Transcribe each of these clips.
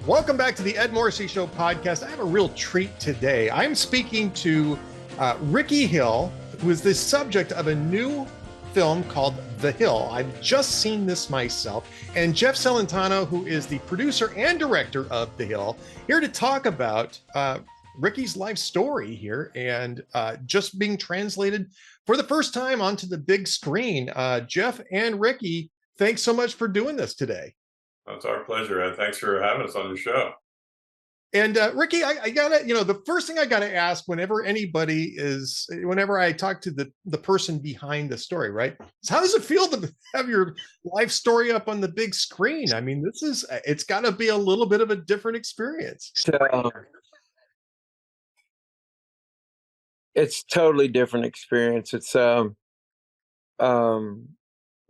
Welcome back to the Ed Morrissey Show podcast. I have a real treat today. I'm speaking to Rickey Hill, who is the subject of a new film called The Hill. I've just seen this myself. And Jeff Celentano, who is the producer and director of The Hill, here to talk about Rickey's life story here and just being translated for the first time onto the big screen. Jeff and Rickey, thanks so much for doing this today. It's our pleasure, Ed. Thanks for having us on your show. And Rickey, I gotta, the first thing I gotta ask whenever I talk to the person behind the story, right? Is how does it feel to have your life story up on the big screen? I mean, it's gotta be a little bit of a different experience. It's totally different experience. It's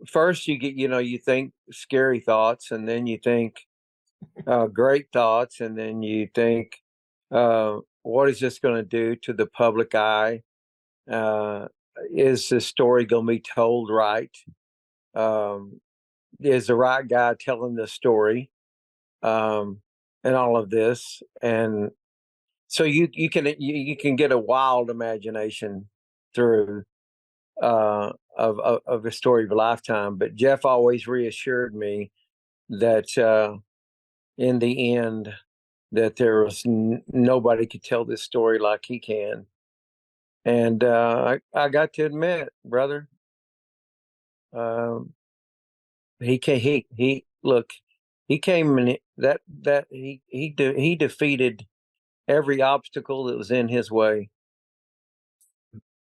first you get, you think scary thoughts, and then you think great thoughts, and then you think, what is this going to do to the public eye? Is this story going to be told right? Is the right guy telling the story? And all of this, and so you can get a wild imagination through of a story of a lifetime. But Jeff always reassured me that in the end, that there was nobody could tell this story like he can. And I got to admit, brother, he came in he defeated every obstacle that was in his way.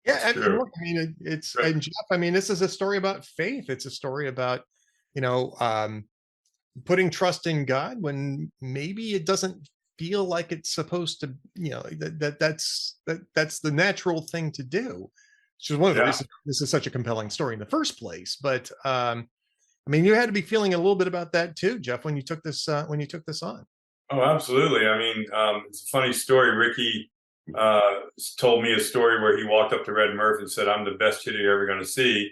Yeah, and look, it's right. And Jeff, this is a story about faith. It's a story about, putting trust in God when maybe it doesn't feel like it's supposed to. That's the natural thing to do. Which is one of the reasons this is such a compelling story in the first place. But you had to be feeling a little bit about that too, Jeff, when you took this on. Oh, absolutely. It's a funny story. Rickey told me a story where he walked up to Red Murph and said, "I'm the best hitter you're ever going to see."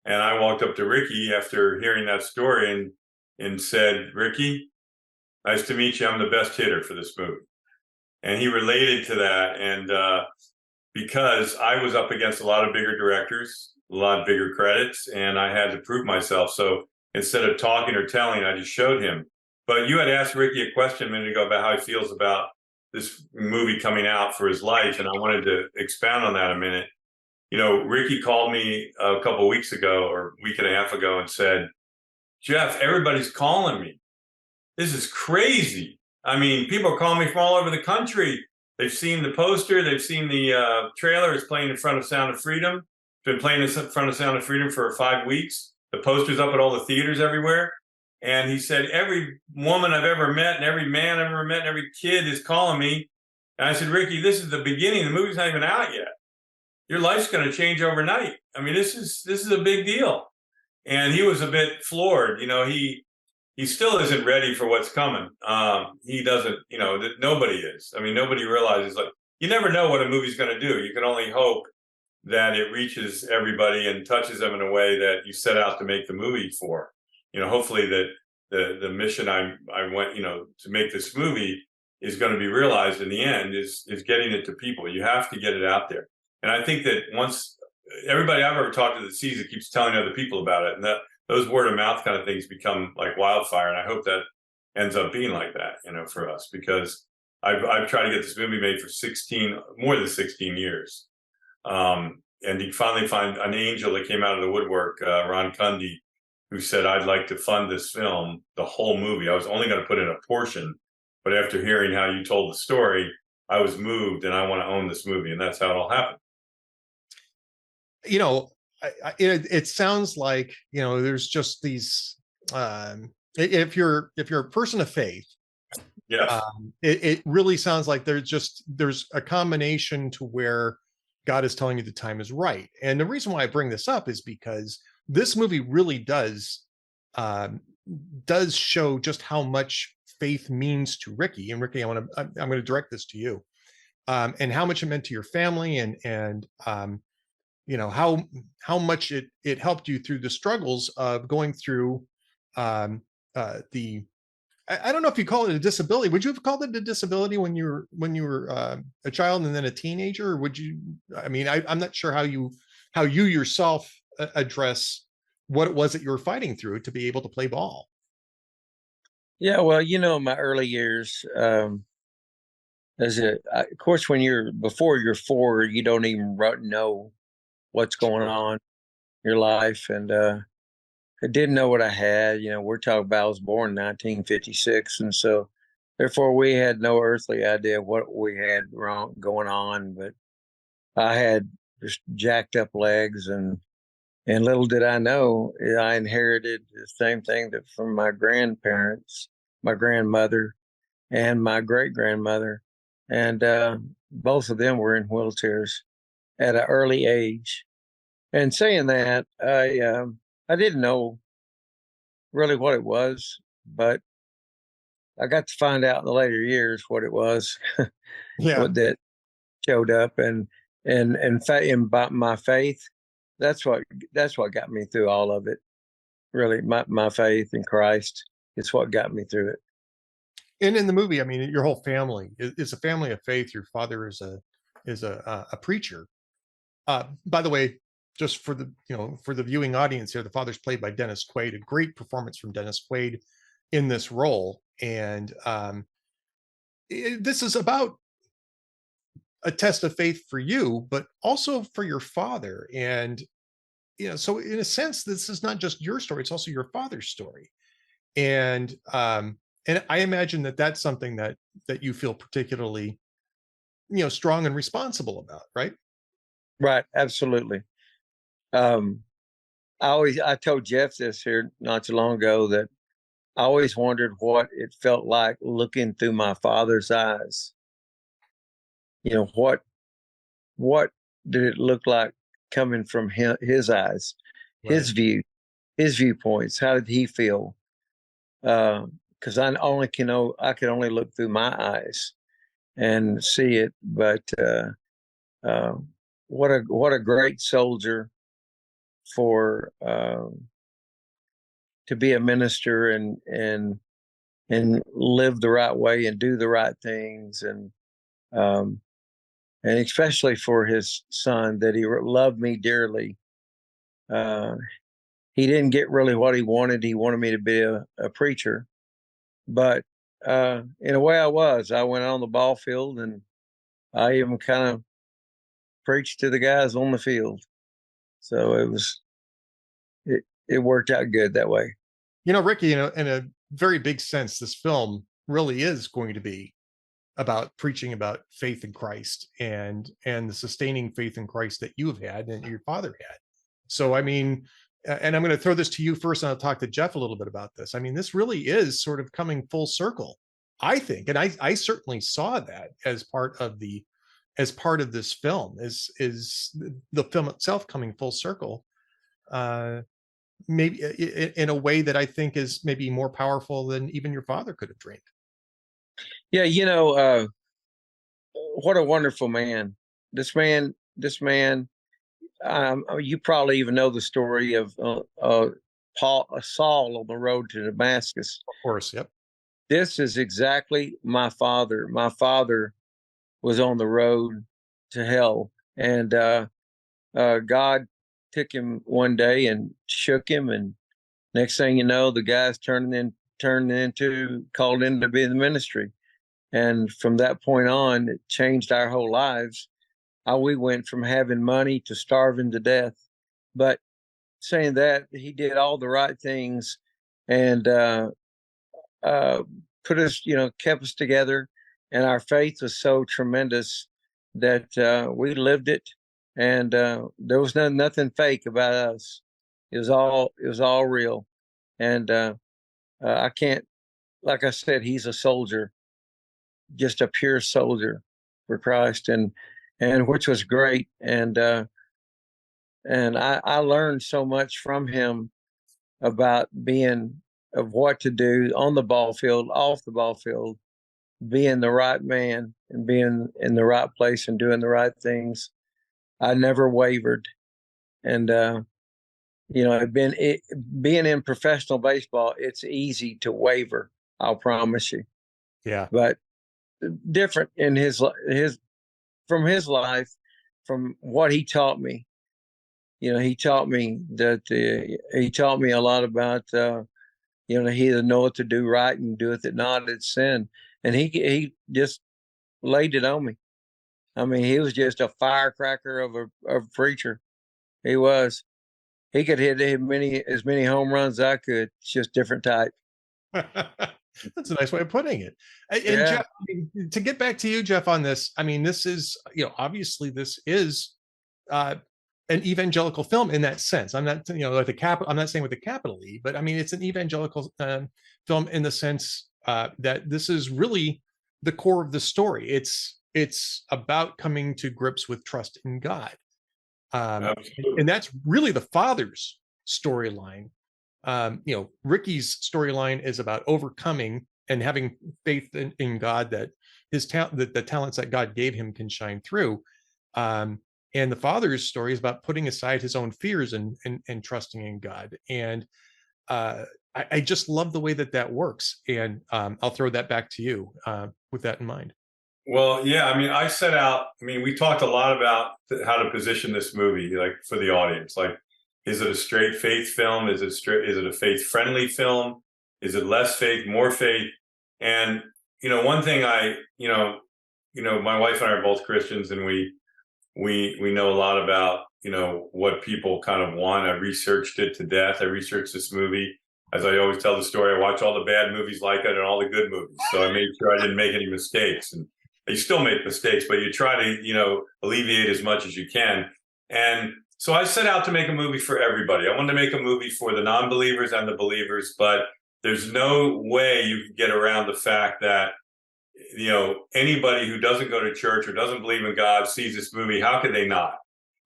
And I walked up to Rickey after hearing that story and said, "Rickey, nice to meet you. I'm the best hitter for this movie." And he related to that. And because I was up against a lot of bigger directors, a lot bigger credits, and I had to prove myself. So instead of talking or telling, I just showed him. But you had asked Rickey a question a minute ago about how he feels about this movie coming out for his life, and I wanted to expound on that a minute. Rickey called me a couple of weeks ago or a week and a half ago and said, "Jeff, everybody's calling me. This is crazy. People are calling me from all over the country. They've seen the poster, they've seen the trailer. It's playing in front of Sound of Freedom. It's been playing in front of Sound of Freedom for 5 weeks. The poster's up at all the theaters everywhere." And he said, "Every woman I've ever met and every man I've ever met and every kid is calling me." And I said, "Rickey, this is the beginning. The movie's not even out yet. Your life's going to change overnight. This is a big deal." And he was a bit floored. He still isn't ready for what's coming. He doesn't, nobody is. Nobody realizes, you never know what a movie's going to do. You can only hope that it reaches everybody and touches them in a way that you set out to make the movie for. Hopefully that the mission I went, to make this movie is going to be realized in the end is getting it to people. You have to get it out there. And I think that once everybody I've ever talked to that sees it keeps telling other people about it, and that those word of mouth kind of things become like wildfire. And I hope that ends up being like that, for us, because I've tried to get this movie made for more than 16 years. And you finally find an angel that came out of the woodwork, Ron Cundy, who said, "I'd like to fund this film, the whole movie." I was only going to put in a portion, but after hearing how you told the story, I was moved and I want to own this movie. And that's how it all happened. It sounds like, there's just these, if you're a person of faith, yes, it really sounds like there's a combination to where God is telling you the time is right. And the reason why I bring this up is because this movie really does show just how much faith means to Rickey. And Rickey, I'm going to direct this to you, and how much it meant to your family, and how much it helped you through the struggles of going through the I don't know if you call it a disability. Would you have called it a disability when you were a child and then a teenager? Or would you? I mean, I'm not sure how you yourself address what it was that you were fighting through to be able to play ball. Yeah, well, my early years, of course, before you're 4, you don't even know what's going on in your life, and I didn't know what I had. We're talking about I was born in 1956, and so therefore we had no earthly idea what we had wrong going on. But I had just jacked up legs, and little did I know, I inherited the same thing that from my grandparents, my grandmother, and my great grandmother, and both of them were in wheelchairs at an early age. And saying that, I didn't know really what it was, but I got to find out in the later years what it was. Yeah. That showed up, and by my faith, that's what got me through all of it. Really, my faith in Christ is what got me through it. And in the movie, I mean, your whole family is a family of faith. Your father is a preacher. By the way, just for the viewing audience here, the father's played by Dennis Quaid. A great performance from Dennis Quaid in this role, and this is about a test of faith for you, but also for your father. And so in a sense, this is not just your story; it's also your father's story. And I imagine that that's something that you feel particularly, strong and responsible about, right? Right, absolutely. I told Jeff this here not too long ago, that I always wondered what it felt like looking through my father's eyes. What did it look like coming from his eyes, his Right. view, his viewpoints? How did he feel? Because I can only look through my eyes and see it. But uh, what a great soldier for to be a minister and live the right way and do the right things, um, and especially for his son, that he loved me dearly. Uh, he didn't get really what he wanted. He wanted me to be a preacher, but in a way, I went on the ball field, and I even kind of preached to the guys on the field. So it worked out good that way. Ricky, in a very big sense, this film really is going to be about preaching about faith in Christ and the sustaining faith in Christ that you have had and your father had. So, I mean, and I'm going to throw this to you first, and I'll talk to Jeff a little bit about this. I mean, this really is sort of coming full circle, I think, and I certainly saw that as part of this film is the film itself coming full circle. Maybe in a way that I think is maybe more powerful than even your father could have dreamed. Yeah, what a wonderful man. This man. You probably even know the story of Saul on the road to Damascus. Of course, yep. This is exactly my father. My father was on the road to hell, and God took him one day and shook him, and next thing you know, the guy's called in to be in the ministry. And from that point on, it changed our whole lives. We went from having money to starving to death. But saying that, he did all the right things, and put us, kept us together. And our faith was so tremendous that we lived it. And there was nothing fake about us. It was all real. And I can't, like I said, he's a soldier, just a pure soldier for Christ, and which was great. And I learned so much from him about of what to do on the ball field, off the ball field, being the right man and being in the right place and doing the right things. I never wavered. And being in professional baseball, it's easy to waver. I'll promise you. Yeah. But different in his from his life, from what he taught me. You know, he taught me that he taught me a lot about you know, he that knoweth to do right and doeth it not, it's sin. And he just laid it on me. I mean, he was just a firecracker of a preacher. He was. He could hit as many home runs as I could. It's just different type. That's a nice way of putting it. And Yeah. Jeff, I mean, to get back to you, Jeff, on this, I mean, this is, you know, obviously this is an evangelical film in that sense. I'm not, you know, like I'm not saying with the capital E, but I mean, it's an evangelical film in the sense that this is really the core of the story. It's about coming to grips with trust in God. And that's really the father's storyline. You know, Rickey's storyline is about overcoming and having faith in God, that his talent, that the talents that God gave him can shine through. And the father's story is about putting aside his own fears and trusting in God. And I just love the way that works. And I'll throw that back to you with that in mind. Well, yeah, I mean, we talked a lot about how to position this movie, like, for the audience. Like, is it a straight faith film? Is it a faith-friendly film? Is it less faith, more faith? And, you know, one thing my wife and I are both Christians, and we know a lot about, you know, what people kind of want. I researched it to death. I researched this movie. As I always tell the story, I watch all the bad movies like it and all the good movies. So I made sure I didn't make any mistakes. And you still make mistakes, but you try to, you know, alleviate as much as you can. And so I set out to make a movie for everybody. I wanted to make a movie for the non-believers and the believers, but there's no way you can get around the fact that, you know, anybody who doesn't go to church or doesn't believe in God sees this movie. How could they not?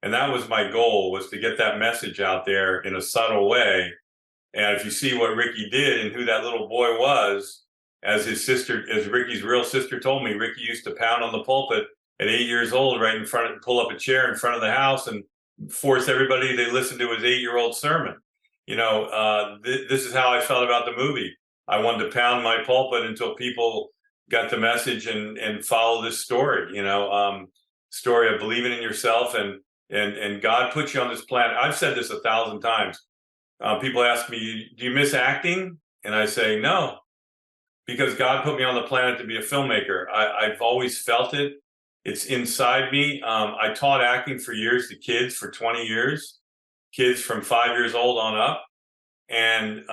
And that was my goal, was to get that message out there in a subtle way. And if you see what Rickey did and who that little boy was, as Rickey's real sister told me, Rickey used to pound on the pulpit at 8 years old, right in front pull up a chair in front of the house and force everybody to listen to his 8-year-old sermon. You know, this is how I felt about the movie. I wanted to pound my pulpit until people got the message and follow this story, you know, story of believing in yourself and God put you on this planet. I've said this 1,000 times. People ask me, do you miss acting? And I say, no, because God put me on the planet to be a filmmaker. I've always felt it. It's inside me. I taught acting for years to kids, for 20 years, kids from 5 years old on up. And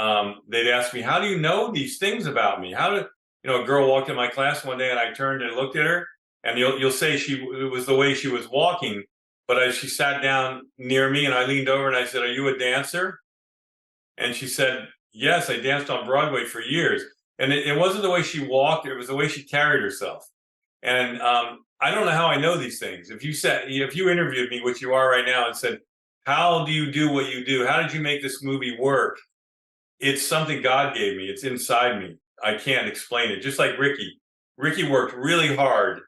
they'd ask me, how do you know these things about me? A girl walked in my class one day and I turned and looked at her, and you'll say it was the way she was walking. But as she sat down near me and I leaned over and I said, are you a dancer? And she said, yes, I danced on Broadway for years. And it wasn't the way she walked, it was the way she carried herself. And I don't know how I know these things. If you interviewed me, which you are right now, and said, how do you do what you do? How did you make this movie work? It's something God gave me. It's inside me. I can't explain it. Just like Rickey. Rickey worked really hard.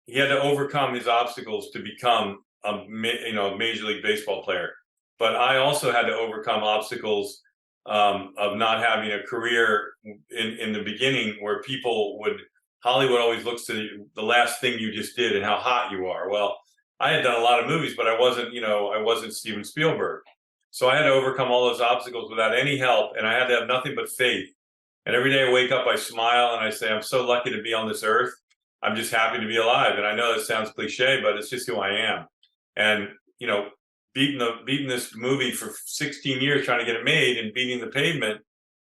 He had to overcome his obstacles to become a Major League Baseball player. But I also had to overcome obstacles of not having a career in the beginning, where Hollywood always looks to the last thing you just did and how hot you are. Well, I had done a lot of movies, but I wasn't Steven Spielberg. So I had to overcome all those obstacles without any help, and I had to have nothing but faith. And every day I wake up, I smile and I say, I'm so lucky to be on this earth. I'm just happy to be alive. And I know that sounds cliche, but it's just who I am. And, you know, beating this movie for 16 years, trying to get it made, and beating the pavement,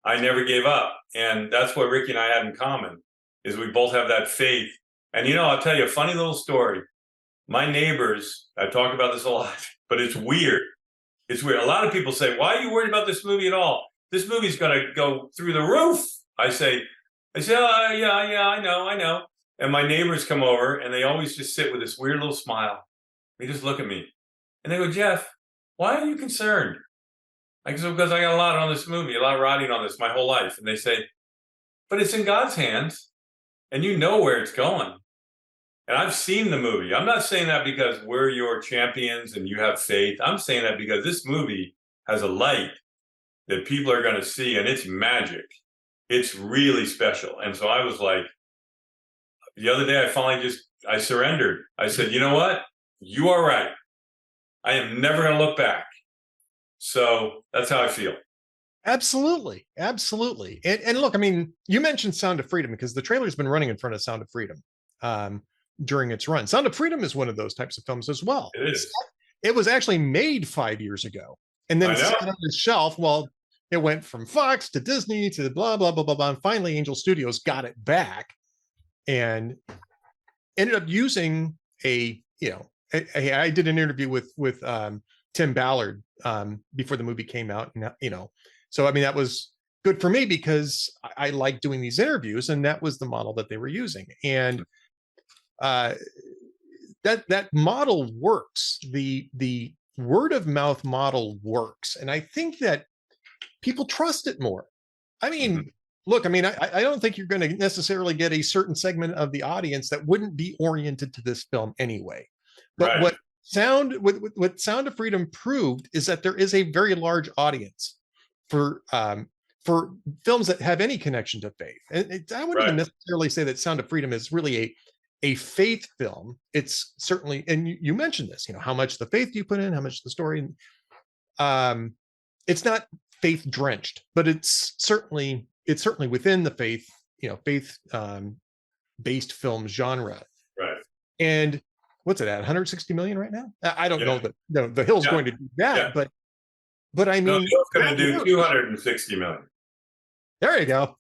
I never gave up. And that's what Rickey and I had in common, is we both have that faith. And, you know, I'll tell you a funny little story. My neighbors, I talk about this a lot, but it's weird. It's weird. A lot of people say, why are you worried about this movie at all? This movie's going to go through the roof. I say, oh, yeah, I know. And my neighbors come over and they always just sit with this weird little smile. They just look at me and they go, Jeff, why are you concerned? I go, because I got a lot on this movie, a lot riding on this my whole life. And they say, but it's in God's hands and you know where it's going. And I've seen the movie. I'm not saying that because we're your champions and you have faith. I'm saying that because this movie has a light that people are going to see, and it's magic. It's really special. And so I was like, the other day, I surrendered. I said, you know what? You are right. I am never going to look back. So that's how I feel. Absolutely. Absolutely. And look, I mean, you mentioned Sound of Freedom because the trailer's been running in front of Sound of Freedom during its run. Sound of Freedom is one of those types of films as well. It is. It was actually made 5 years ago and then sat on the shelf. Well, it went from Fox to Disney to blah, blah, blah, blah, blah. And finally, Angel Studios got it back and ended up using I did an interview with Tim Ballard before the movie came out. And, so, I mean, that was good for me because I like doing these interviews, and that was the model that they were using. And that model works. The word of mouth model works. And I think that people trust it more. I mean, look, I mean, I don't think you're going to necessarily get a certain segment of the audience that wouldn't be oriented to this film anyway. But what Sound of Freedom proved is that there is a very large audience for films that have any connection to faith. And I wouldn't even necessarily say that Sound of Freedom is really a faith film. It's certainly, and you mentioned this, how much the faith do you put in, how much the story. It's not faith drenched, but it's certainly within the faith, faith based film genre. Right. And what's it at? 160 million right now? I don't know that the Hill's going to do that, but I mean, it's going to do 260 million. There you go.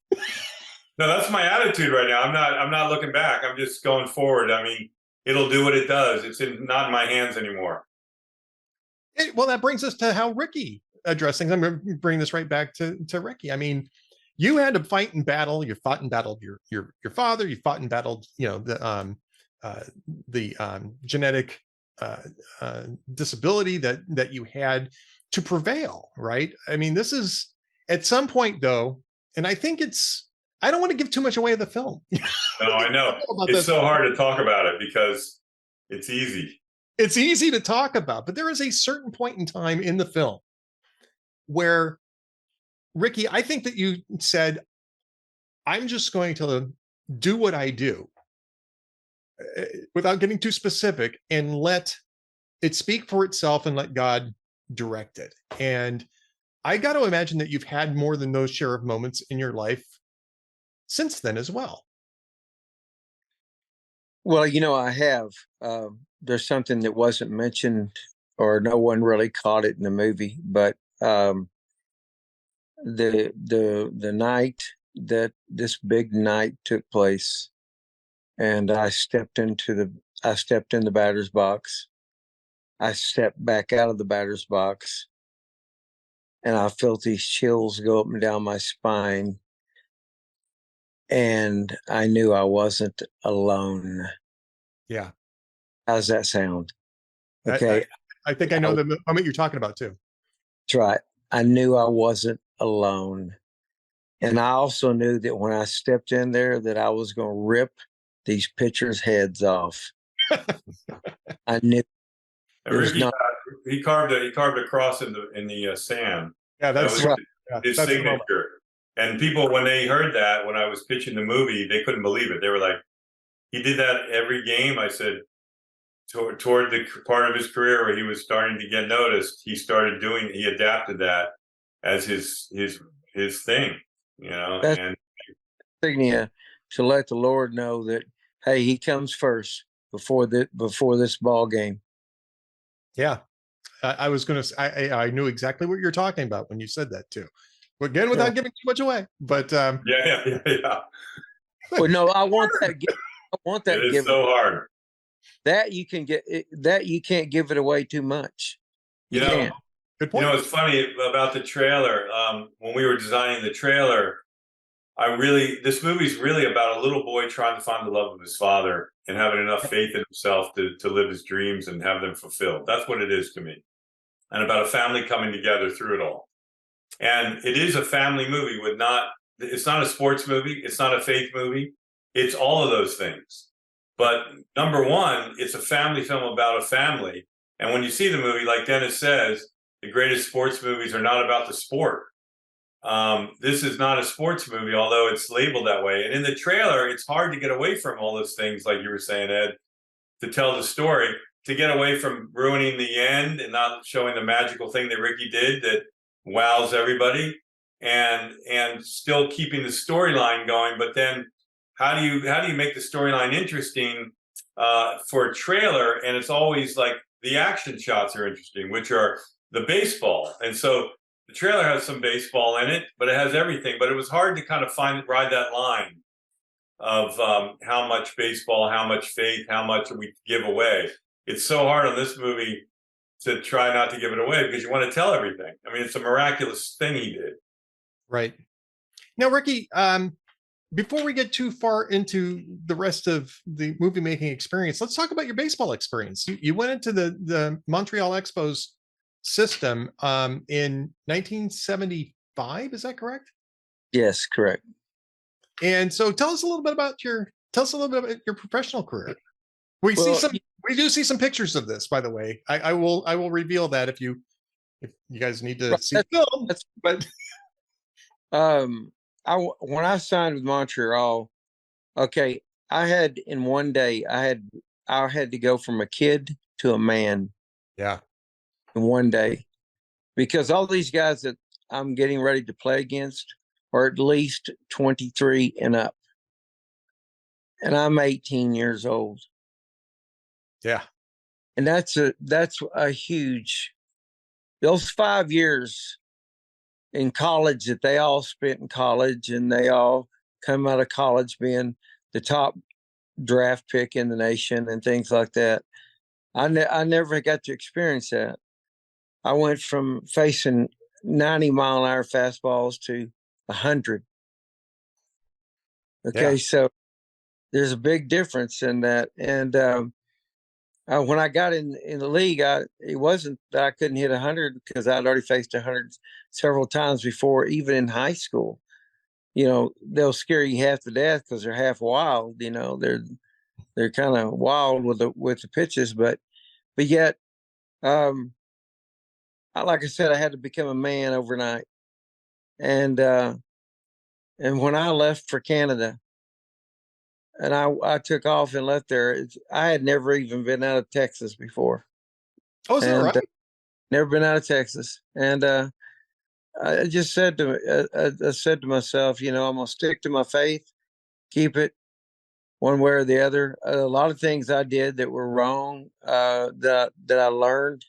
No, that's my attitude right now. I'm not looking back. I'm just going forward. I mean, it'll do what it does. It's not in my hands anymore. Well, that brings us to how Rickey addressed things. I'm going to bring this right back to Rickey. I mean, you had to fight and battle. You fought and battled your father. You fought and battled, the genetic disability that you had to prevail, right? I mean, this is at some point though, and I think I don't want to give too much away of the film. No, I know. It's so hard to talk about it because it's easy. It's easy to talk about, but there is a certain point in time in the film where, Rickey, I think that you said, I'm just going to do what I do without getting too specific and let it speak for itself and let God direct it. And I got to imagine that you've had more than those share of moments in your life since then as well. Well, I have. There's something that wasn't mentioned or no one really caught it in the movie, but the night that this big night took place and I stepped in the batter's box. I stepped back out of the batter's box and I felt these chills go up and down my spine. And I knew I wasn't alone. Yeah. How's that sound? Okay. I think I know the moment you're talking about too. That's right. I knew I wasn't alone. And I also knew that when I stepped in there that I was going to rip these pitchers' heads off. I knew. He carved a cross in the sand. Yeah, that's right. His signature. And people, when they heard that, when I was pitching the movie, they couldn't believe it. They were like, he did that every game. I said, toward the part of his career where he was starting to get noticed, he adapted that as his thing, That's and insignia to let the Lord know that, hey, he comes first before this ball game. Yeah. I was going to, I knew exactly what you're talking about when you said that too. Again, without giving too much away, but yeah. Well, no, I want that. I want that. It is so hard. That you can get. That you can't give it away too much. You can't. Good point. It's funny about the trailer. When we were designing the trailer, this movie's really about a little boy trying to find the love of his father and having enough faith in himself to live his dreams and have them fulfilled. That's what it is to me, and about a family coming together through it all. And it is a family movie it's not a sports movie. It's not a faith movie. It's all of those things. But number one, it's a family film about a family. And when you see the movie, like Dennis says, the greatest sports movies are not about the sport. This is not a sports movie, although it's labeled that way. And in the trailer, it's hard to get away from all those things, like you were saying, Ed, to tell the story, to get away from ruining the end and not showing the magical thing that Rickey did that wows everybody, and still keeping the storyline going. But then how do you make the storyline interesting for a trailer? And it's always like the action shots are interesting, which are the baseball. And so the trailer has some baseball in it, but it has everything. But it was hard to kind of ride that line of how much baseball, how much faith, how much we give away. It's so hard on this movie to try not to give it away because you want to tell everything. I mean, it's a miraculous thing he did. Right. Now, Rickey, before we get too far into the rest of the movie making experience, let's talk about your baseball experience. You went into the Montreal Expos system in 1975. Is that correct? Yes, correct. And so tell us a little bit about your professional career. We do see some pictures of this, by the way. I will reveal that if you guys need to see the film. But when I signed with Montreal, okay, I had in one day I had to go from a kid to a man. Yeah. In one day, because all these guys that I'm getting ready to play against are at least 23 and up, and I'm 18 years old. Yeah. And that's a huge, those 5 years in college that they all spent in college, and they all come out of college being the top draft pick in the nation and things like that. I never got to experience that. I went from facing 90-mile-an-hour fastballs to 100. Okay, yeah. So there's a big difference in that. And when I got in the league, it wasn't that I couldn't hit 100, because I'd already faced 100 several times before, even in high school. You know, they'll scare you half to death because they're half wild. You know, they're kind of wild with the pitches, but yet, like I said, I had to become a man overnight. And when I left for Canada, and I took off and left there, I had never even been out of Texas before. Oh, is that right? Never been out of Texas. And I just said to myself, you know, I'm going to stick to my faith, keep it one way or the other. A lot of things I did that were wrong, that I learned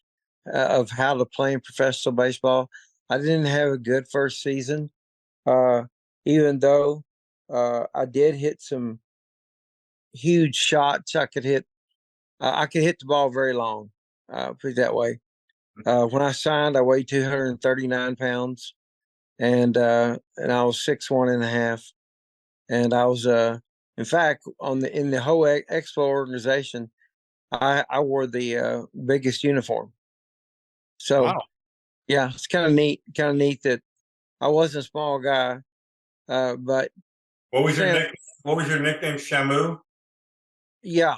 of how to play in professional baseball. I didn't have a good first season, even though I did hit some huge shots. I could hit the ball very long, put it that way. When I signed, I weighed 239 pounds, and I was 6'1.5", and I was in fact in the whole Expo organization, I wore the biggest uniform. So, wow. Yeah, it's kind of neat that I wasn't a small guy, but what was your nickname? Shamu? Yeah,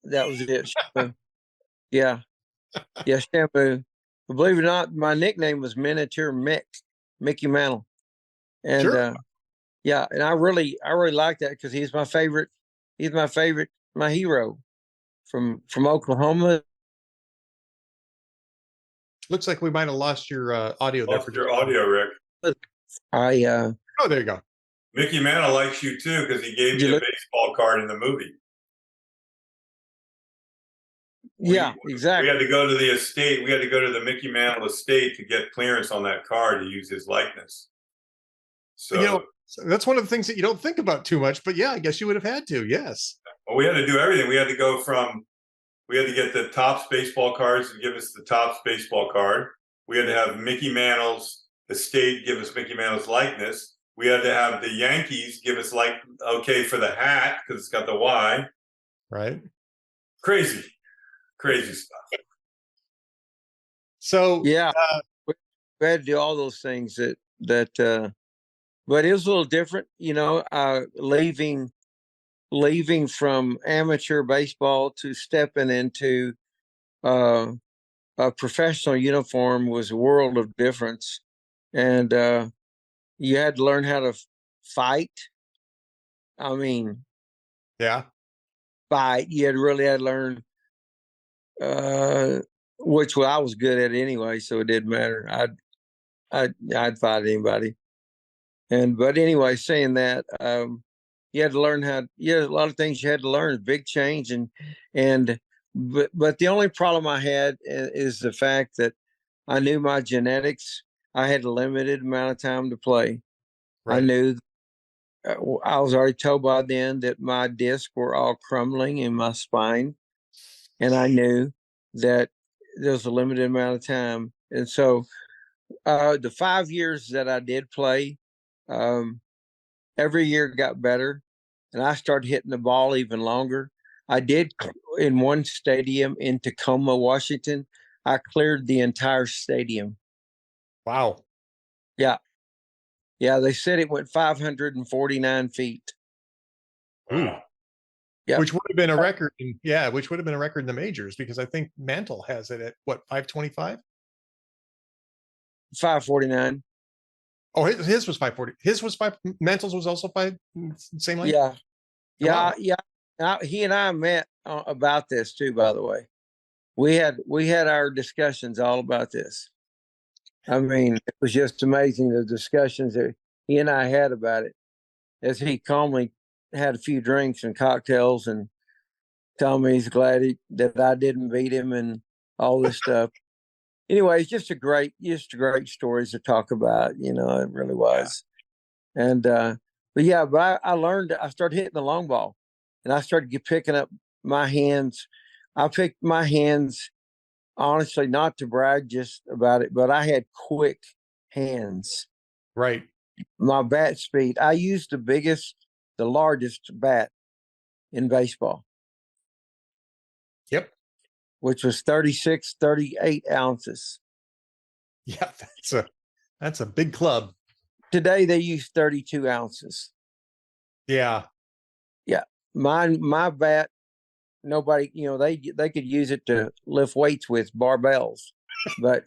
that was it. Shamu. Yeah, Shamu. But believe it or not, my nickname was Miniature Mickey Mantle, and sure. Yeah, and I really like that because he's my favorite. He's my hero from Oklahoma. Looks like we might have lost your audio there. Lost your audio, Rick. Oh, there you go. Mickey Mantle likes you too because he gave you a baseball card in the movie. Yeah, exactly. We had to go to the estate. We had to go to the Mickey Mantle estate to get clearance on that card to use his likeness. So, you know, that's one of the things that you don't think about too much. But yeah, I guess you would have had to. Yes. Well, we had to do everything. We had to get the Topps baseball cards and give us the Topps baseball card. We had to have Mickey Mantle's estate give us Mickey Mantle's likeness. We had to have the Yankees give us okay for the hat because it's got the Y. Right. Crazy stuff. So yeah, we had to do all those things that but it was a little different, you know, leaving from amateur baseball to stepping into a professional uniform was a world of difference. And You had to learn how to fight. I mean, Yeah. fight. You had really had to learn, which I was good at anyway, so it didn't matter. I'd fight anybody. But anyway, saying that, you had to learn how. Yeah, a lot of things you had to learn. Big change, but the only problem I had is the fact that I knew my genetics. I had a limited amount of time to play. I Right. knew. I was already told by then that my discs were all crumbling in my spine, and I knew that there was a limited amount of time. And so, the 5 years that I did play, um, every year got better, and I started hitting the ball even longer. I did in one stadium in Tacoma, Washington. I cleared the entire stadium. Wow. Yeah. Yeah. They said it went 549 feet. Wow. Yeah. Which would have been a record. Which would have been a record in the majors, because I think Mantle has it at what, 525? 549. Oh, his was 540. His was five. Mantle's was also five. Same length. Yeah. Yeah. Wow. Yeah. He and I met about this too, by the way. We had our discussions all about this. I mean, it was just amazing, the discussions that he and I had about it, as he calmly had a few drinks and cocktails and told me he's glad that I didn't beat him and all this stuff. Anyway, it's just great stories to talk about. It really was. And but I learned. I started hitting the long ball, and I started picking up my hands. I picked my hands, honestly, not to brag just about it, but I had quick hands. Right. My bat speed. I used the largest bat in baseball. Yep. Which was 36, 38 ounces. Yeah, that's a big club. Today they use 32 ounces. Yeah. Yeah. My bat, nobody, they could use it to lift weights with, barbells. But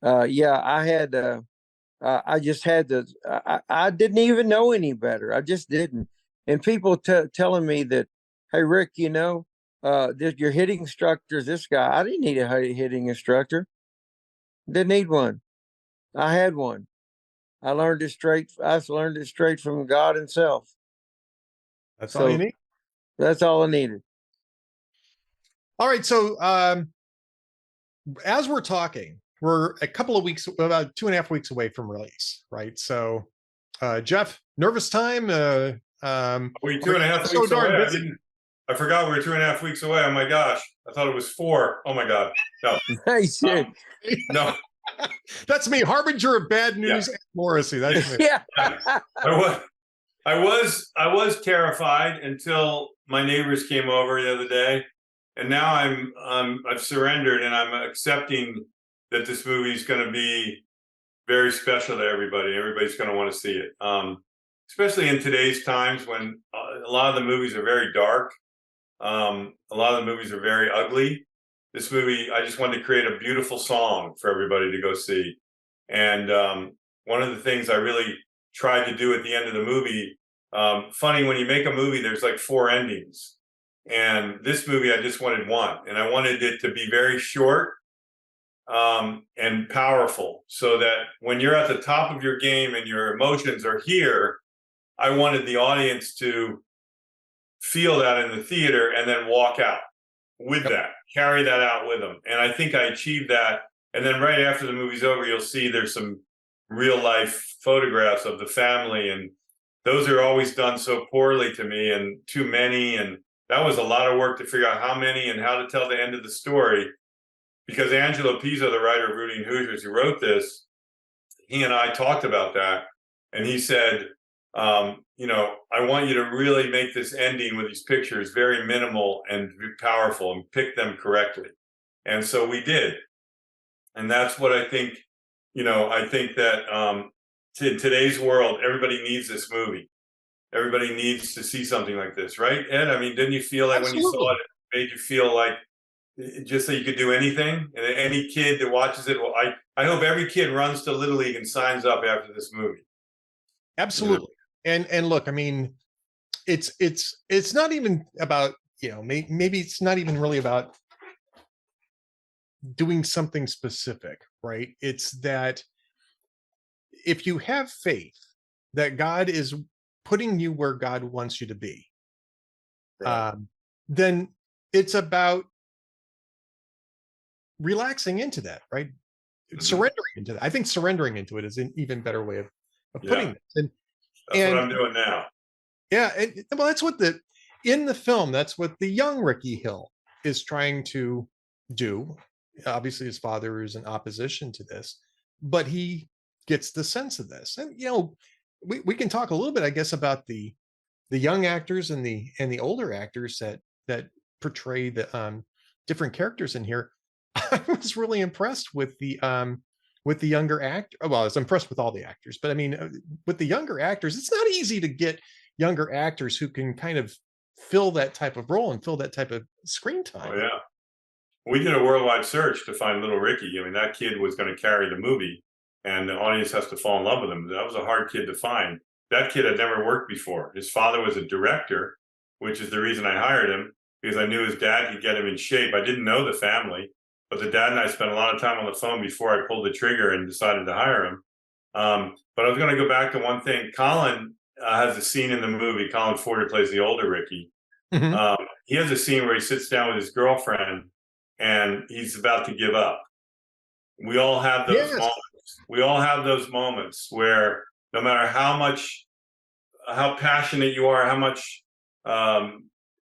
I had I just had to I didn't even know any better. I just didn't. And people telling me that, hey Rick, your hitting instructor is this guy. I didn't need a hitting instructor. Didn't need one. I had one. I learned it straight from God himself. That's all you need. That's all I needed. All right. So as we're talking, we're a couple of weeks, about 2.5 weeks away from release, right? So Jeff, nervous time? Are we 2.5 weeks away? I forgot we were 2.5 weeks away. Oh my gosh. I thought it was 4. Oh my God. No. No. That's me, harbinger of bad news. Yeah. Morrissey. That's me. Yeah. I was terrified until my neighbors came over the other day, and now I've surrendered, and I'm accepting that this movie is going to be very special to everybody. Everybody's going to want to see it, especially in today's times when a lot of the movies are very dark. A lot of the movies are very ugly. This movie, I just wanted to create a beautiful song for everybody to go see. And one of the things I really tried to do at the end of the movie, funny, when you make a movie, there's like 4 endings. And this movie, I just wanted one. And I wanted it to be very short and powerful, so that when you're at the top of your game and your emotions are here, I wanted the audience to feel that in the theater and then walk out with that, carry that out with them. And I think I achieved that. And then right after the movie's over, you'll see there's some real life photographs of the family. And those are always done so poorly to me, and too many. And that was a lot of work to figure out how many and how to tell the end of the story. Because Angelo Pizzo, the writer of Rooting Hoosiers, who wrote this, he and I talked about that. And he said, I want you to really make this ending with these pictures very minimal and powerful, and pick them correctly. And so we did. And that's what I think, I think that in today's world, everybody needs this movie. Everybody needs to see something like this, right, Ed? I mean, didn't you feel like Absolutely. When you saw it, it made you feel like just that you could do anything? And any kid that watches it, well, I hope every kid runs to Little League and signs up after this movie. Absolutely. And look, I mean, it's not even about, maybe it's not even really about doing something specific, right? It's that if you have faith that God is putting you where God wants you to be, Right. then it's about relaxing into that, right? Surrendering into that. I think surrendering into it is an even better way of putting Yeah. it. And That's what I'm doing now. yeah, well, that's what in the film, that's what the young Rickey Hill is trying to do. Obviously, his father is in opposition to this, but he gets the sense of this. And we can talk a little bit, I guess, about the young actors and the older actors that portray the different characters in here. I was really impressed with the younger actor. Well, I was impressed with all the actors, but I mean, with the younger actors, it's not easy to get younger actors who can kind of fill that type of role and fill that type of screen time. Oh yeah. We did a worldwide search to find little Ricky. I mean, that kid was going to carry the movie, and the audience has to fall in love with him. That was a hard kid to find. That kid had never worked before. His father was a director, which is the reason I hired him, because I knew his dad could get him in shape. I didn't know the family, but the dad and I spent a lot of time on the phone before I pulled the trigger and decided to hire him. But I was going to go back to one thing. Colin has a scene in the movie. Colin Forder plays the older Ricky. Mm-hmm. He has a scene where he sits down with his girlfriend and he's about to give up. We all have those Yes. moments. We all have those moments where no matter how passionate you are, how much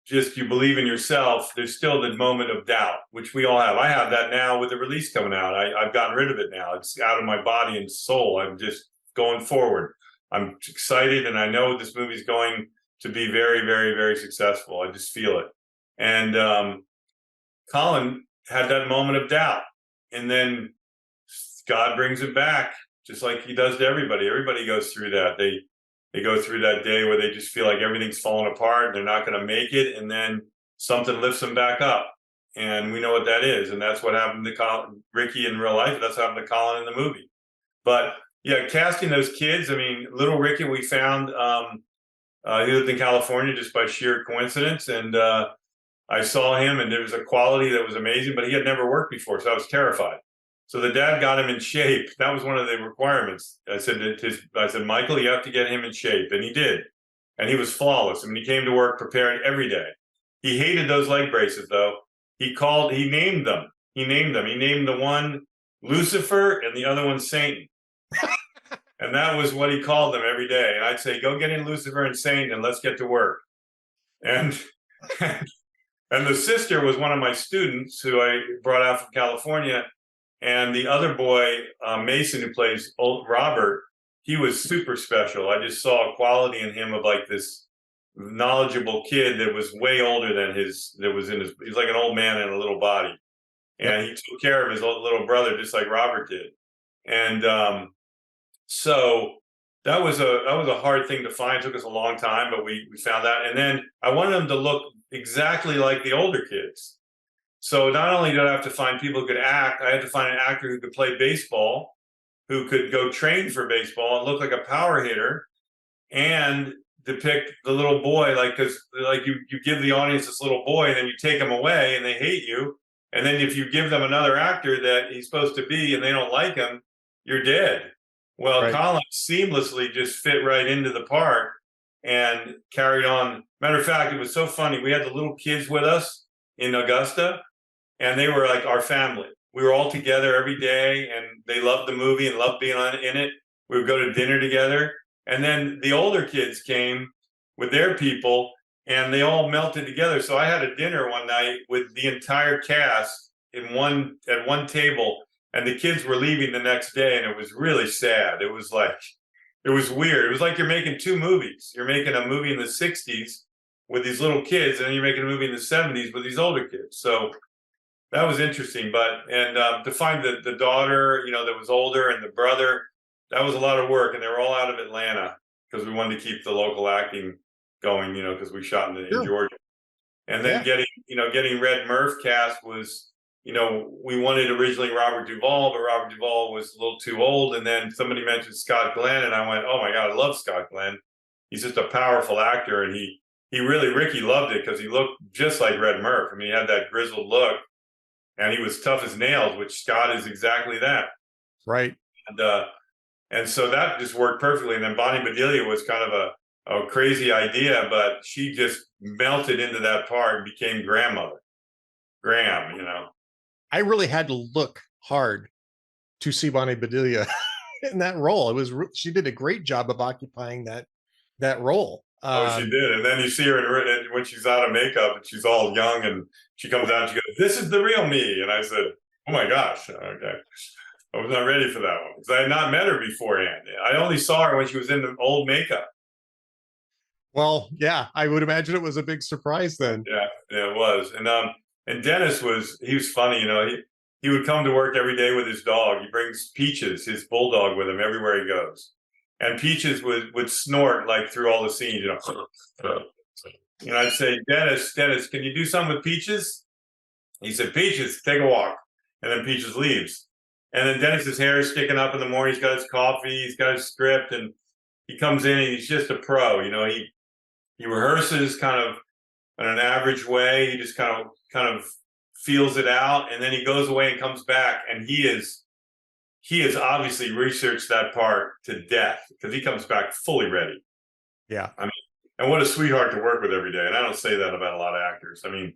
just you believe in yourself, there's still the moment of doubt, which we all have. I have that now with the release coming out. I've gotten rid of it now. It's out of my body and soul. I'm just going forward. I'm excited, and I know this movie's going to be very, very, very successful. I just feel it. And Colin had that moment of doubt, and then God brings him back, just like he does to everybody. Everybody goes through that. They go through that day where they just feel like everything's falling apart and they're not going to make it, and then something lifts them back up. And we know what that is, and that's what happened to Ricky in real life. That's what happened to Colin in the movie. But yeah, casting those kids. I mean, little Ricky, we found he lived in California just by sheer coincidence, and I saw him, and there was a quality that was amazing, but he had never worked before, so I was terrified. So the dad got him in shape. That was one of the requirements. I said, Michael, you have to get him in shape, and he did. And he was flawless. I mean, he came to work prepared every day. He hated those leg braces, though. He named them. He named the one Lucifer and the other one Satan. And that was what he called them every day. And I'd say, go get in Lucifer and Satan, and let's get to work. And and the sister was one of my students who I brought out from California. And the other boy, Mason, who plays old Robert, he was super special. I just saw a quality in him of like this knowledgeable kid that was way older than he's like an old man in a little body. And he took care of his little brother just like Robert did. And so that was a hard thing to find. It took us a long time, but we found that. And then I wanted them to look exactly like the older kids. So not only did I have to find people who could act, I had to find an actor who could play baseball, who could go train for baseball and look like a power hitter, and depict the little boy, because you give the audience this little boy and then you take him away and they hate you. And then if you give them another actor that he's supposed to be and they don't like him, you're dead. Well, right. Colin seamlessly just fit right into the part and carried on. Matter of fact, it was so funny. We had the little kids with us in Augusta, and they were like our family. We were all together every day, and they loved the movie and loved being in it. We would go to dinner together. And then the older kids came with their people, and they all melted together. So I had a dinner one night with the entire cast at one table, and the kids were leaving the next day, and it was really sad. It was weird. It was like you're making two movies. You're making a movie in the 60s with these little kids, and then you're making a movie in the 70s with these older kids. So that was interesting. To find the daughter, that was older, and the brother, that was a lot of work. And they were all out of Atlanta because we wanted to keep the local acting going, because we shot in Georgia. And then getting Red Murph cast was, we wanted originally Robert Duvall, but Robert Duvall was a little too old. And then somebody mentioned Scott Glenn, and I went, oh my God, I love Scott Glenn. He's just a powerful actor. And Ricky loved it because he looked just like Red Murph. I mean, he had that grizzled look and he was tough as nails, which Scott is exactly that. Right. And so that just worked perfectly. And then Bonnie Bedelia was kind of a crazy idea, but she just melted into that part and became Graham. I really had to look hard to see Bonnie Bedelia in that role. She did a great job of occupying that role. She did. And then you see her when she's out of makeup and she's all young and she comes out and she goes, "This is the real me." And I said, oh my gosh. Okay. I was not ready for that one because I had not met her beforehand. I only saw her when she was in the old makeup. Well, yeah, I would imagine it was a big surprise then. Yeah, it was. And Dennis he was funny, he would come to work every day with his dog. He brings Peaches, his bulldog, with him everywhere he goes. And Peaches would snort like through all the scenes, And I'd say, Dennis, can you do something with Peaches? He said, Peaches, take a walk. And then Peaches leaves. And then Dennis's hair is sticking up in the morning. He's got his coffee, he's got his script, and he comes in and he's just a pro. He rehearses kind of in an average way. He just kind of feels it out, and then he goes away and comes back, and he has obviously researched that part to death because he comes back fully ready. Yeah. I mean, and what a sweetheart to work with every day. And I don't say that about a lot of actors. I mean,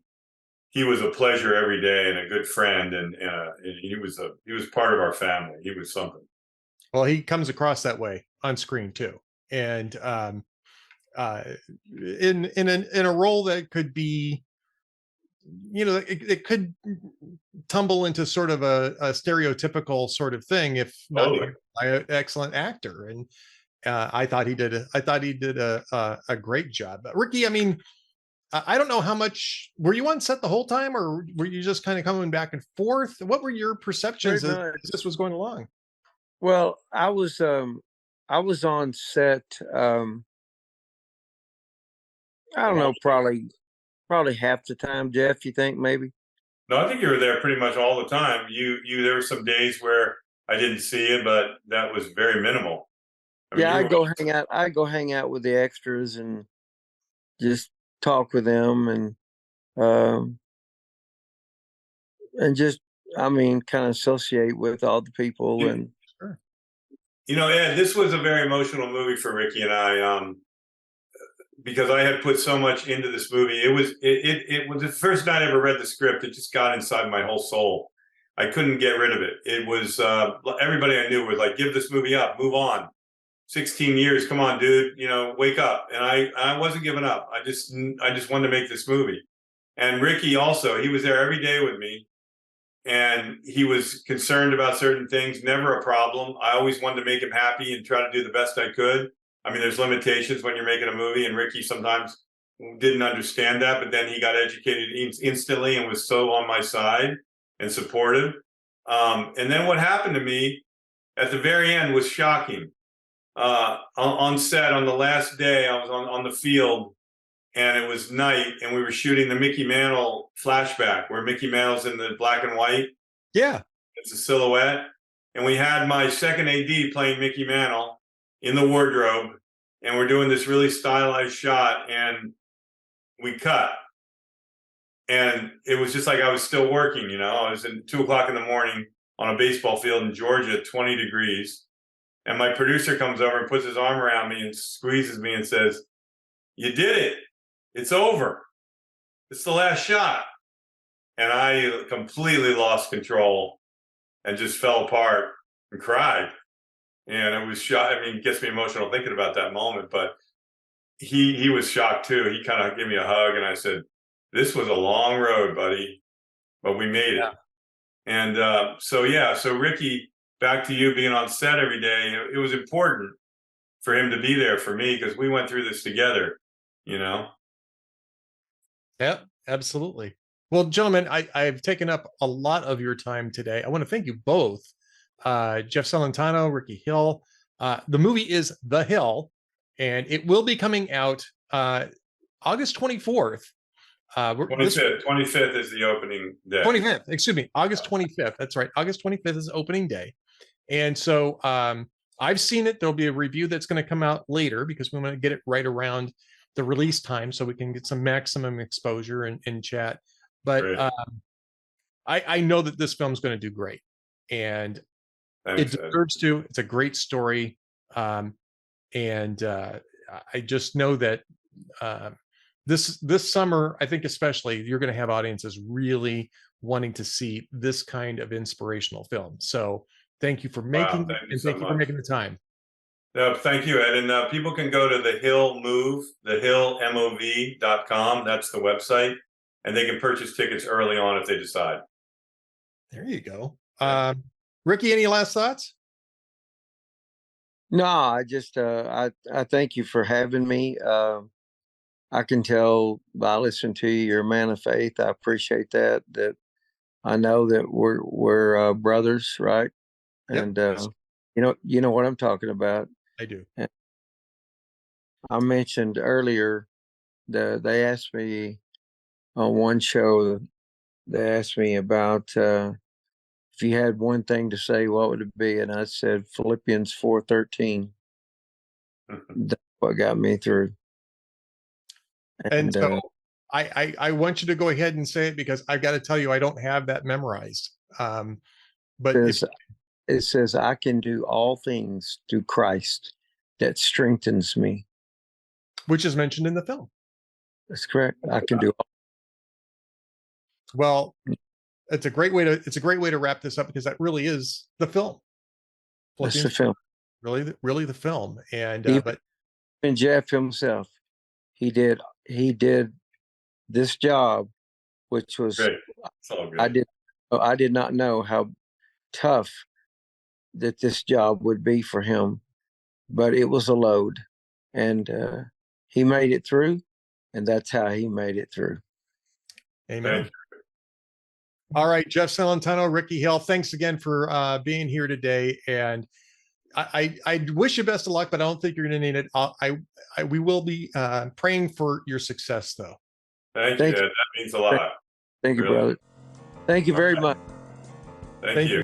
he was a pleasure every day and a good friend, and he was part of our family. He was something. Well, he comes across that way on screen too, and in a role that could be, it could tumble into sort of a stereotypical sort of thing if not by an excellent actor. And I thought he did a great job. But Rickey, I mean, I don't know how much were you on set the whole time, or were you just kind of coming back and forth? What were your perceptions as this was going along? Well, I was on set. I don't know, probably half the time. Jeff, you think maybe? No, I think you were there pretty much all the time. There were some days where I didn't see you, but that was very minimal. I go hang out. I go hang out with the extras and just talk with them and just, kind of associate with all the people. And sure. Ed, this was a very emotional movie for Rickey and I. Because I had put so much into this movie. It was the first night I ever read the script. It just got inside my whole soul. I couldn't get rid of it. It was everybody I knew was like, give this movie up, move on. 16 years, come on, dude, wake up. And I wasn't giving up. I just wanted to make this movie. And Rickey also, he was there every day with me, and he was concerned about certain things. Never a problem. I always wanted to make him happy and try to do the best I could. I mean, there's limitations when you're making a movie, and Rickey sometimes didn't understand that, but then he got educated instantly and was so on my side and supportive. And then what happened to me at the very end was shocking. On set, on the last day, I was on the field, and it was night, and we were shooting the Mickey Mantle flashback where Mickey Mantle's in the black and white. Yeah. It's a silhouette. And we had my second AD playing Mickey Mantle in the wardrobe, and we're doing this really stylized shot, and we cut. And it was just like I was still working, I was at 2:00 in the morning on a baseball field in Georgia, 20 degrees. And my producer comes over and puts his arm around me and squeezes me and says, "You did it. It's over. It's the last shot." And I completely lost control and just fell apart and cried. And it was shocked. It gets me emotional thinking about that moment, but he was shocked too. He kind of gave me a hug, and I said, "This was a long road, buddy, but we made it." And so Rickey, back to you being on set every day, it was important for him to be there for me because we went through this together, Yeah, absolutely. Well, gentlemen, I've taken up a lot of your time today. I want to thank you both. Jeff Celentano, Rickey Hill. The movie is The Hill, and it will be coming out August 24th. This 25th is the opening day. 25th, excuse me, August 25th. That's right. August 25th is opening day. And so I've seen it. There'll be a review that's going to come out later because we want to get it right around the release time so we can get some maximum exposure in chat. But I know that this film's going to do great, and Thanks, it deserves to. It's a great story. And I just know that this summer, I think especially, you're going to have audiences really wanting to see this kind of inspirational film. So thank you for making thank you for making the time. Thank you, Ed. And people can go to the Hill Move, thehillmov.com. That's the website, and they can purchase tickets early on if they decide. There you go. Rickey, any last thoughts? No, I just I thank you for having me. I can tell by listening to you, you're a man of faith. I appreciate that. That I know that we're brothers, right? Yep. And you know what I'm talking about. I do. And I mentioned earlier that they asked me on one show. They asked me about if you had one thing to say, what would it be? And I said Philippians 4:13. That's what got me through. And so I want you to go ahead and say it because I've got to tell you I don't have that memorized. But it says I can do all things through Christ that strengthens me, which is mentioned in the film. That's correct. I can do all. Well, it's a great way to wrap this up because that really is the film. That's the film. Really the film. And and Jeff himself, he did this job, which was great. It's all good. I did not know how tough that this job would be for him, but it was a load, and he made it through, and that's how he made it through. Amen. All right, Jeff Celentano, Rickey Hill, thanks again for being here today. And I wish you best of luck, but I don't think you're going to need it. We will be praying for your success, though. Thank you, Ed. That means a lot. Thank you, brother. Thank you very much. Thank you.